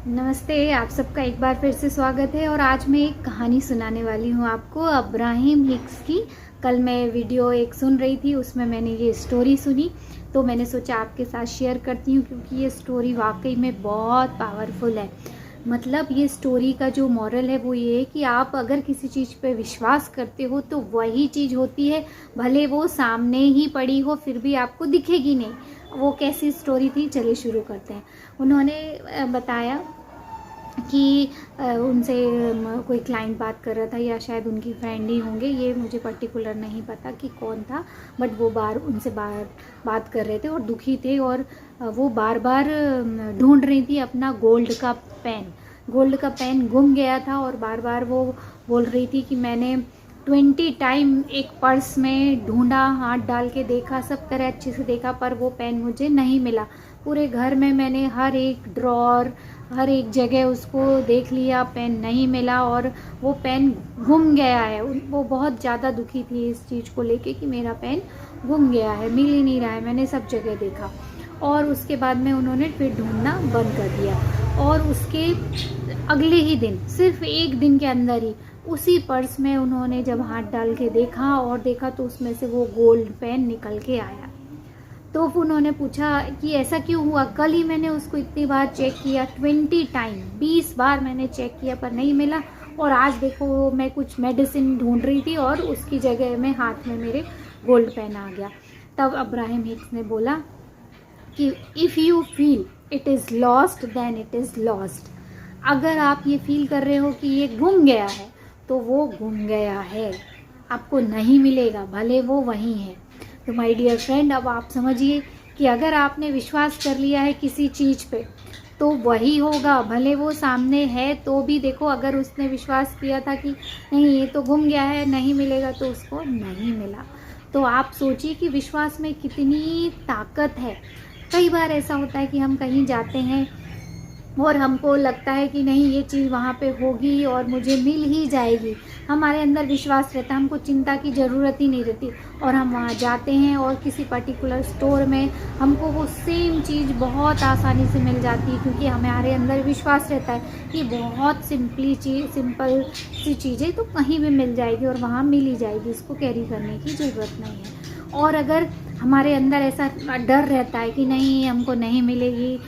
नमस्ते, आप सबका एक बार फिर से स्वागत है। और आज मैं एक कहानी सुनाने वाली हूँ आपको, अब्राहम हिक्स की। कल मैं वीडियो एक सुन रही थी, उसमें मैंने ये स्टोरी सुनी, तो मैंने सोचा आपके साथ शेयर करती हूँ, क्योंकि ये स्टोरी वाकई में बहुत पावरफुल है। मतलब ये स्टोरी का जो मॉरल है वो ये है कि आप अगर किसी चीज़ पे विश्वास करते हो तो वही चीज़ होती है, भले वो सामने ही पड़ी हो फिर भी आपको दिखेगी नहीं। वो कैसी स्टोरी थी, चलिए शुरू करते हैं। उन्होंने बताया कि उनसे कोई क्लाइंट बात कर रहा था, या शायद उनकी फ्रेंड ही होंगे, ये मुझे पर्टिकुलर नहीं पता कि कौन था, बट वो उनसे बात कर रहे थे और दुखी थे। और वो बार बार ढूंढ रही थी अपना गोल्ड का पेन गुम गया था। और बार बार वो बोल रही थी कि मैंने 20 टाइम एक पर्स में ढूंढा, हाथ डाल के देखा, सब तरह अच्छे से देखा, पर वो पेन मुझे नहीं मिला। पूरे घर में मैंने हर एक ड्रॉर, हर एक जगह उसको देख लिया, पेन नहीं मिला और वो पेन गुम गया है। वो बहुत ज़्यादा दुखी थी इस चीज़ को लेके कि मेरा पेन गुम गया है, मिल ही नहीं रहा है, मैंने सब जगह देखा। और उसके बाद में उन्होंने फिर ढूंढना बंद कर दिया। और उसके अगले ही दिन, सिर्फ एक दिन के अंदर ही, उसी पर्स में उन्होंने जब हाथ डाल के देखा तो उसमें से वो गोल्ड पेन निकल के आया। तो उन्होंने पूछा कि ऐसा क्यों हुआ, कल ही मैंने उसको इतनी बार चेक किया, 20 टाइम, 20 बार मैंने चेक किया पर नहीं मिला, और आज देखो मैं कुछ मेडिसिन ढूंढ रही थी और उसकी जगह में हाथ में मेरे गोल्ड पेन आ गया। तब अब्राहम हिक्स ने बोला कि if you feel it is lost then it is lost. अगर आप ये फील कर रहे हो कि ये गुम गया है तो वो गुम गया है, आपको नहीं मिलेगा, भले वो वहीं है। तो माय डियर फ्रेंड, अब आप समझिए कि अगर आपने विश्वास कर लिया है किसी चीज़ पे तो वही होगा, भले वो सामने है तो भी। देखो, अगर उसने विश्वास किया था कि नहीं ये तो गुम गया है, नहीं मिलेगा, तो उसको नहीं मिला। तो आप सोचिए कि विश्वास में कितनी ताकत है। कई बार ऐसा होता है कि हम कहीं जाते हैं और हमको लगता है कि नहीं ये चीज़ वहाँ पे होगी और मुझे मिल ही जाएगी, हमारे अंदर विश्वास रहता है, हमको चिंता की ज़रूरत ही नहीं रहती। और हम वहाँ जाते हैं और किसी पर्टिकुलर स्टोर में हमको वो सेम चीज़ बहुत आसानी से मिल जाती है, क्योंकि हमारे अंदर विश्वास रहता है कि बहुत सिंपल सी चीज़ें तो कहीं भी मिल जाएगी और वहाँ मिल ही जाएगी, इसको कैरी करने की ज़रूरत नहीं है। और अगर हमारे अंदर ऐसा डर रहता है कि नहीं हमको नहीं मिलेगी,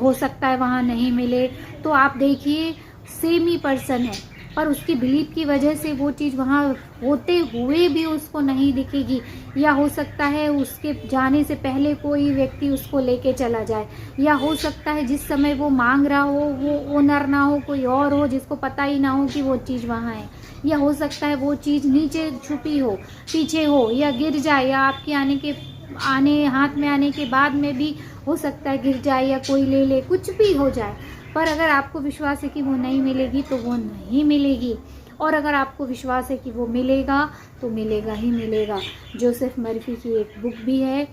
हो सकता है वहाँ नहीं मिले, तो आप देखिए सेम ही पर्सन है पर उसकी बिलीफ की वजह से वो चीज़ वहाँ होते हुए भी उसको नहीं दिखेगी, या हो सकता है उसके जाने से पहले कोई व्यक्ति उसको लेके चला जाए, या हो सकता है जिस समय वो मांग रहा हो वो ओनर ना हो, कोई और हो जिसको पता ही ना हो कि वो चीज़ वहाँ है, या हो सकता है वो चीज़ नीचे छुपी हो, पीछे हो, या गिर जाए, या आपके हाथ में आने के बाद में भी हो सकता है गिर जाए, या कोई ले ले, कुछ भी हो जाए। पर अगर आपको विश्वास है कि वो नहीं मिलेगी तो वो नहीं मिलेगी, और अगर आपको विश्वास है कि वो मिलेगा तो मिलेगा ही मिलेगा। जोसेफ मर्फी की एक बुक भी है,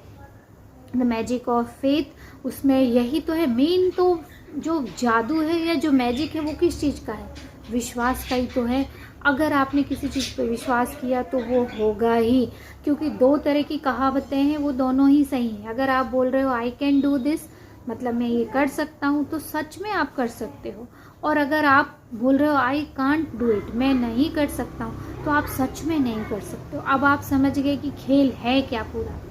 द मैजिक ऑफ फेथ, उसमें यही तो है मेन। तो जो जादू है या जो मैजिक है वो किस चीज़ का है, विश्वास का ही तो है। अगर आपने किसी चीज़ पे विश्वास किया तो वो होगा ही, क्योंकि दो तरह की कहावतें हैं, वो दोनों ही सही हैं। अगर आप बोल रहे हो आई कैन डू दिस, मतलब मैं ये कर सकता हूँ, तो सच में आप कर सकते हो। और अगर आप बोल रहे हो आई कांट डू इट, मैं नहीं कर सकता हूँ, तो आप सच में नहीं कर सकते हो। अब आप समझ गए कि खेल है क्या पूरा।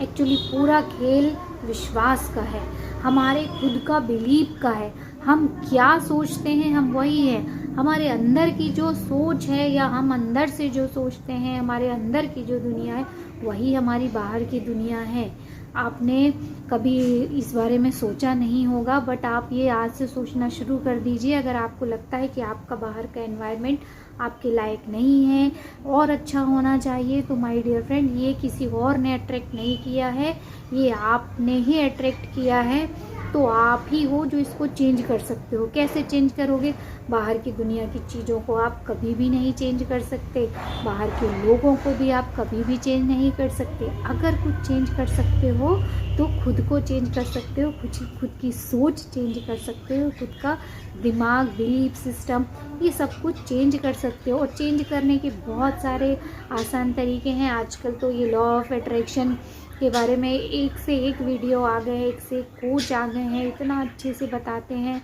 एक्चुअली पूरा खेल विश्वास का है, हमारे खुद का बिलीव का है। हम क्या सोचते हैं हम वही है, हमारे अंदर की जो सोच है या हम अंदर से जो सोचते हैं, हमारे अंदर की जो दुनिया है वही हमारी बाहर की दुनिया है। आपने कभी इस बारे में सोचा नहीं होगा, बट आप ये आज से सोचना शुरू कर दीजिए। अगर आपको लगता है कि आपका बाहर का एनवायरनमेंट आपके लायक नहीं है और अच्छा होना चाहिए, तो माय डियर फ्रेंड, ये किसी और ने अट्रैक्ट नहीं किया है, ये आपने ही अट्रैक्ट किया है। तो आप ही हो जो इसको चेंज कर सकते हो। कैसे चेंज करोगे, बाहर की दुनिया की चीज़ों को आप कभी भी नहीं चेंज कर सकते, बाहर के लोगों को भी आप कभी भी चेंज नहीं कर सकते। अगर कुछ चेंज कर सकते हो तो खुद को चेंज कर सकते हो, खुद की सोच चेंज कर सकते हो, खुद का दिमाग, बिलीफ सिस्टम, ये सब कुछ चेंज कर सकते हो। और चेंज करने के बहुत सारे आसान तरीके हैं। आजकल तो ये लॉ ऑफ अट्रैक्शन के बारे में एक से एक वीडियो आ गए हैं, एक से एक कोच आ गए हैं, इतना अच्छे से बताते हैं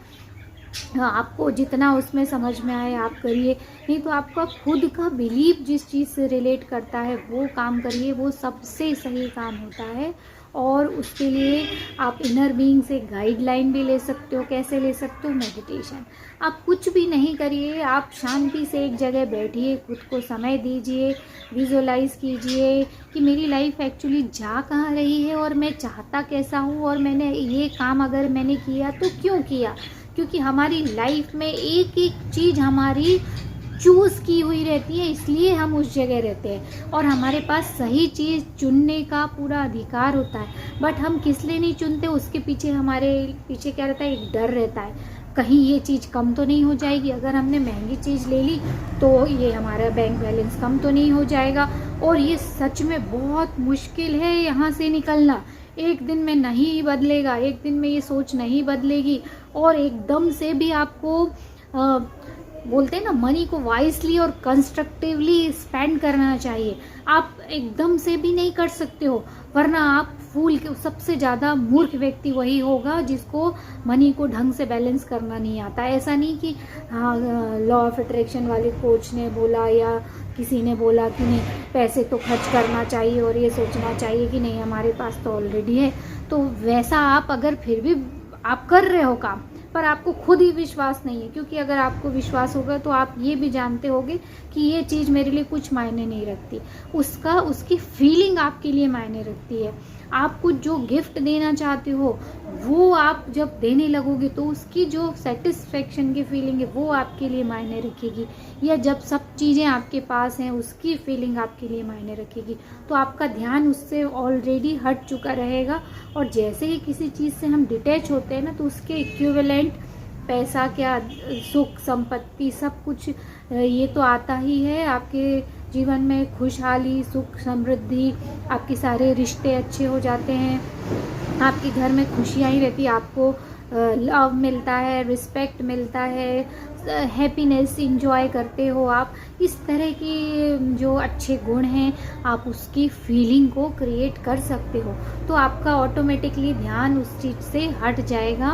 हाँ, आपको जितना उसमें समझ में आए आप करिए, नहीं तो आपका खुद का बिलीव जिस चीज़ से रिलेट करता है वो काम करिए, वो सबसे सही काम होता है। और उसके लिए आप इनर बीइंग से गाइडलाइन भी ले सकते हो। कैसे ले सकते हो? मेडिटेशन। आप कुछ भी नहीं करिए, आप शांति से एक जगह बैठिए, खुद को समय दीजिए, विजुअलाइज कीजिए कि मेरी लाइफ एक्चुअली जा कहाँ रही है और मैं चाहता कैसा हूँ, और मैंने ये काम अगर मैंने किया तो क्यों किया। क्योंकि हमारी लाइफ में एक एक चीज़ हमारी चूज़ की हुई रहती है, इसलिए हम उस जगह रहते हैं, और हमारे पास सही चीज़ चुनने का पूरा अधिकार होता है। बट हम किस लिए नहीं चुनते, उसके पीछे हमारे पीछे क्या रहता है, एक डर रहता है, कहीं ये चीज़ कम तो नहीं हो जाएगी, अगर हमने महंगी चीज़ ले ली तो ये हमारा बैंक बैलेंस कम तो नहीं हो जाएगा। और ये सच में बहुत मुश्किल है यहाँ से निकलना। एक दिन में नहीं बदलेगा, एक दिन में ये सोच नहीं बदलेगी, और एकदम से भी आपको बोलते हैं ना, मनी को वाइजली और कंस्ट्रक्टिवली स्पेंड करना चाहिए। आप एकदम से भी नहीं कर सकते हो, वरना आप फूल के सबसे ज़्यादा मूर्ख व्यक्ति वही होगा जिसको मनी को ढंग से बैलेंस करना नहीं आता। ऐसा नहीं कि हाँ लॉ ऑफ अट्रैक्शन वाले कोच ने बोला या किसी ने बोला कि नहीं पैसे तो खर्च करना चाहिए और ये सोचना चाहिए कि नहीं हमारे पास तो ऑलरेडी है। तो वैसा आप अगर फिर भी आप कर रहे हो काम, पर आपको खुद ही विश्वास नहीं है, क्योंकि अगर आपको विश्वास होगा तो आप ये भी जानते होगे कि ये चीज़ मेरे लिए कुछ मायने नहीं रखती, उसकी फीलिंग आपके लिए मायने रखती है। आप कुछ जो गिफ्ट देना चाहते हो वो आप जब देने लगोगे तो उसकी जो सेटिस्फेक्शन की फीलिंग है वो आपके लिए मायने रखेगी, या जब सब चीज़ें आपके पास हैं उसकी फीलिंग आपके लिए मायने रखेगी। तो आपका ध्यान उससे ऑलरेडी हट चुका रहेगा, और जैसे ही किसी चीज़ से हम डिटैच होते हैं ना तो उसके इक्विवेलेंट पैसा क्या, सुख संपत्ति सब कुछ ये तो आता ही है आपके जीवन में। खुशहाली, सुख, समृद्धि, आपके सारे रिश्ते अच्छे हो जाते हैं, आपके घर में खुशियाँ ही रहती है, आपको लव मिलता है, रिस्पेक्ट मिलता है, हैप्पीनेस इंजॉय करते हो आप। इस तरह की जो अच्छे गुण हैं आप उसकी फीलिंग को क्रिएट कर सकते हो, तो आपका ऑटोमेटिकली ध्यान उस चीज़ से हट जाएगा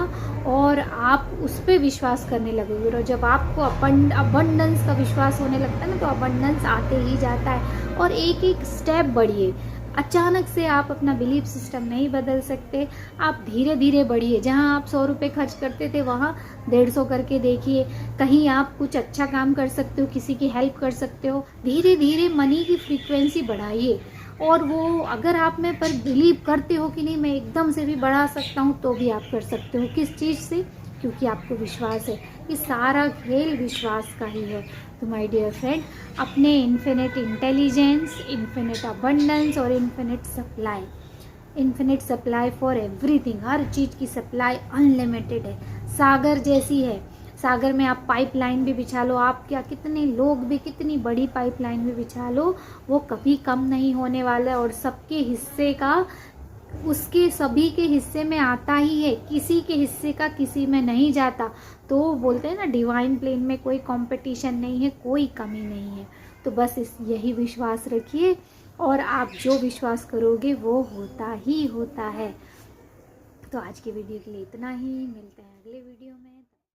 और आप उस पर विश्वास करने लगोगे। और जब आपको अबंडेंस का विश्वास होने लगता है ना तो अबंडेंस आते ही जाता है। और एक एक स्टेप बढ़िए, अचानक से आप अपना बिलीफ सिस्टम नहीं बदल सकते, आप धीरे धीरे बढ़िए। जहाँ आप 100 रुपये खर्च करते थे वहाँ 150 करके देखिए। कहीं आप कुछ अच्छा काम कर सकते हो, किसी की हेल्प कर सकते हो, धीरे धीरे मनी की फ्रीक्वेंसी बढ़ाइए। और वो अगर आप में पर बिलीव करते हो कि नहीं मैं एकदम से भी बढ़ा सकता हूँ तो भी आप कर सकते हो। किस चीज़ से? क्योंकि आपको विश्वास है। ये सारा खेल विश्वास का ही है। तो माय डियर फ्रेंड, अपने इन्फिनिट इंटेलिजेंस, इन्फिनिट अबंडेंस और इन्फिनिट सप्लाई फॉर एवरीथिंग, हर चीज़ की सप्लाई अनलिमिटेड है, सागर जैसी है। सागर में आप पाइपलाइन भी बिछा लो, आप क्या कितने लोग भी कितनी बड़ी पाइपलाइन भी बिछा लो वो कभी कम नहीं होने वाला है, और सबके हिस्से का उसके सभी के हिस्से में आता ही है, किसी के हिस्से का किसी में नहीं जाता। तो बोलते हैं ना डिवाइन प्लेन में कोई कंपटीशन नहीं है, कोई कमी नहीं है। तो बस यही विश्वास रखिए, और आप जो विश्वास करोगे वो होता ही होता है। तो आज की वीडियो के लिए इतना ही, मिलते हैं अगले वीडियो में।